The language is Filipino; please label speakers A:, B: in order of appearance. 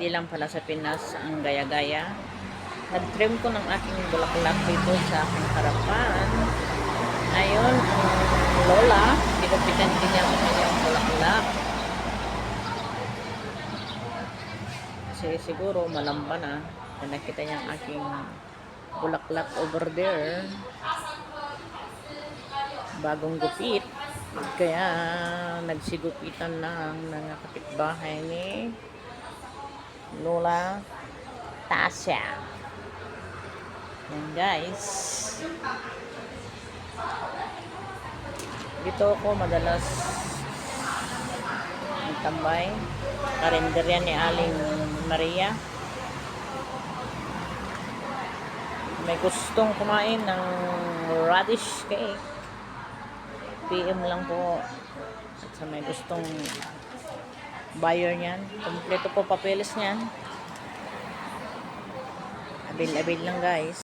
A: hindi lang pala sa Pinas ang gaya-gaya. Nag-trim ko ng aking bulaklak dito sa aking harapan. Ayun, ang lola, pinupitan din niya ang kanyang bulaklak. Kasi siguro malamba na. Nakita niya ang aking bulaklak over there. Bagong gupit. Kaya nagsigupitan na ang mga kapitbahay ni Lola Tasha. Yan guys. Dito ako madalas magtambay. Karinderya ni Aling Maria. May gustong kumain ng radish cake, PM lang po. At sa may gustong buyer niyan, kompleto po papeles niyan. Abil-abil lang guys.